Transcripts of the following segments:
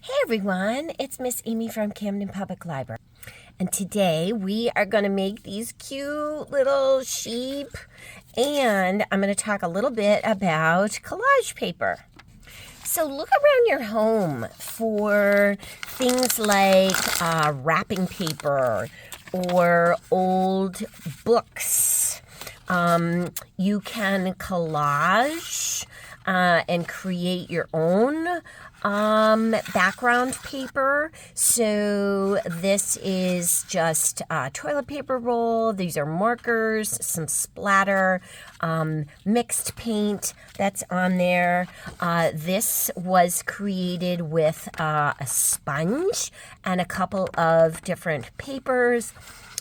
Hey everyone, it's Miss Amy from Camden Public Library. And today we are going to make these cute little sheep, and I'm going to talk a little bit about collage paper. So look around your home for things like wrapping paper or old books. You can collage and create your own background paper. So this is just toilet paper roll. These are markers, some splatter, mixed paint that's on there. This was created with a sponge and a couple of different papers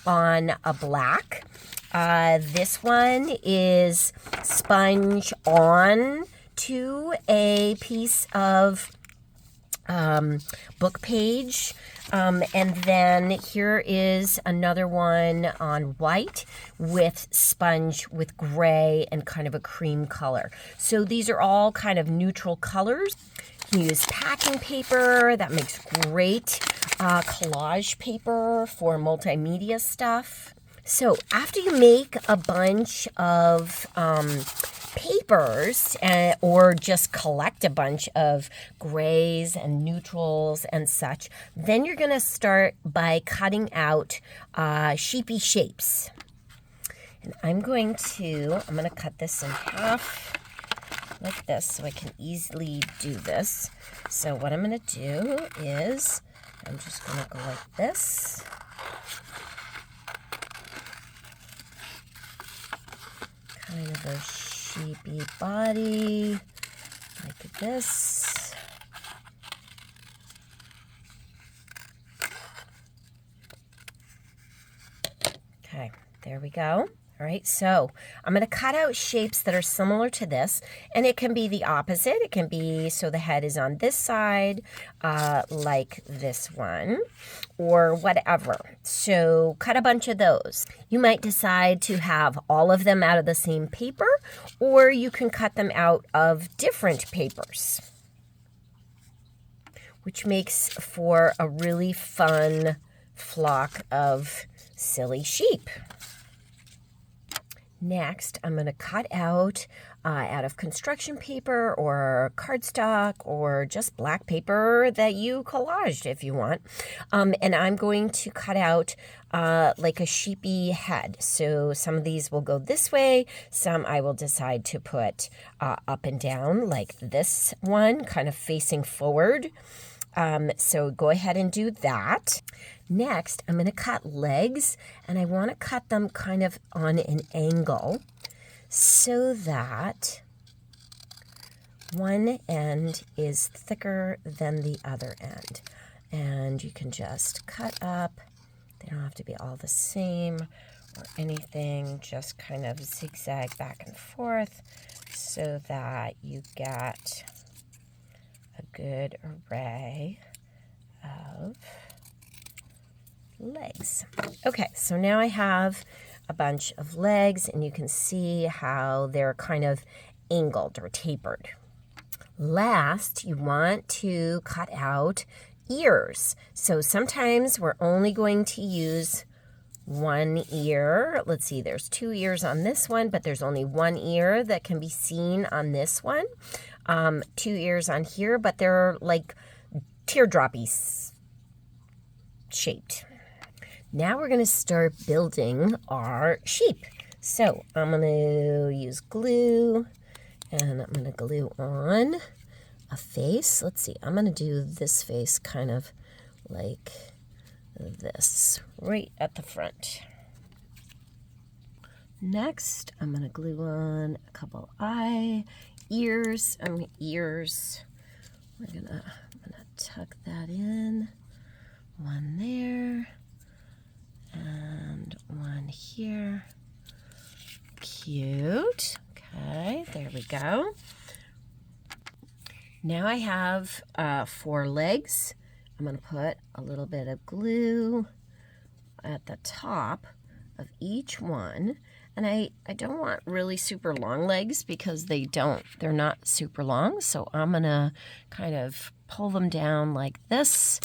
on a black. This one is sponge on to a piece of book page, and then here is another one on white with sponge with gray and kind of a cream color. So these are all kind of neutral colors. You can use packing paper. That makes great collage paper for multimedia stuff. So after you make a bunch of papers or just collect a bunch of grays and neutrals and such, then you're going to start by cutting out sheepy shapes. And I'm going to cut this in half like this so I can easily do this. So what I'm going to do is I'm just going to go like this. Kind of a sheepy body, like this. Okay, there we go. All right, so I'm going to cut out shapes that are similar to this, and it can be the opposite. It can be so the head is on this side, like this one, or whatever. So cut a bunch of those. You might decide to have all of them out of the same paper, or you can cut them out of different papers, which makes for a really fun flock of silly sheep. Next, I'm going to cut out of construction paper or cardstock or just black paper that you collaged if you want. And I'm going to cut out like a sheepy head. So some of these will go this way. Some I will decide to put up and down, like this one, kind of facing forward. So go ahead and do that. Next, I'm going to cut legs, and I want to cut them kind of on an angle so that one end is thicker than the other end. And you can just cut up. They don't have to be all the same or anything, just kind of zigzag back and forth so that you get a good array of legs. Okay, so now I have a bunch of legs, and you can see how they're kind of angled or tapered. Last, you want to cut out ears. So sometimes we're only going to use one ear. Let's see, there's two ears on this one, but there's only one ear that can be seen on this one. Two ears on here, but they're like teardroppy shaped. Now we're going to start building our sheep. So I'm going to use glue, and I'm going to glue on a face. Let's see, I'm going to do this face kind of like this, right at the front. Next, I'm going to glue on a couple ears. I'm gonna tuck that in. One there, and one here. Cute. Okay, there we go. Now I have 4 legs. I'm going to put a little bit of glue at the top of each one, And I don't want really super long legs because they're not super long. So I'm gonna kind of pull them down like this,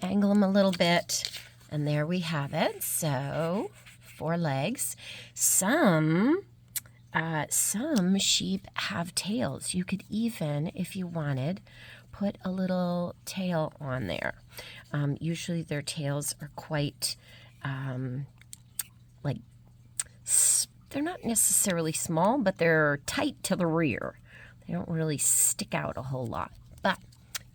angle them a little bit, and there we have it. So 4 legs. Some sheep have tails. You could even, if you wanted, put a little tail on there. Usually their tails are quite like, they're not necessarily small, but they're tight to the rear. They don't really stick out a whole lot, but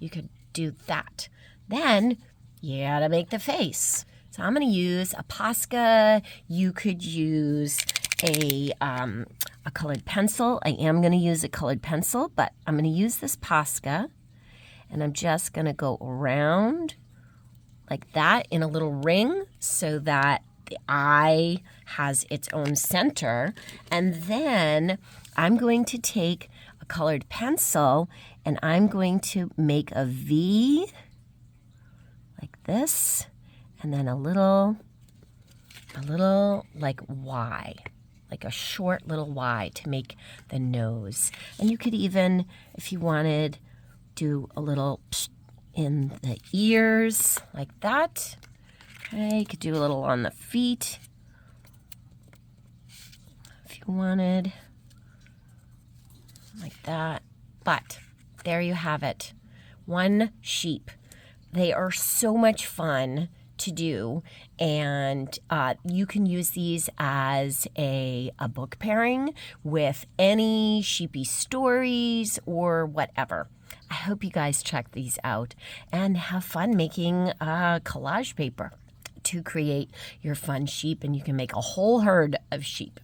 you could do that. Then you gotta make the face. So I'm gonna use a Posca. You could use a colored pencil. I am gonna use a colored pencil, but I'm gonna use this Posca, and I'm just gonna go around like that in a little ring so that the eye has its own center. And then I'm going to take a colored pencil and I'm going to make a V like this, and then a little like Y, like a short little Y to make the nose. And you could even, if you wanted, do a little in the ears like that. Okay, you could do a little on the feet if you wanted, like that. But there you have it, 1 sheep. They are so much fun to do, and you can use these as a book pairing with any sheepy stories or whatever. I hope you guys check these out and have fun making collage paper to create your fun sheep, and you can make a whole herd of sheep.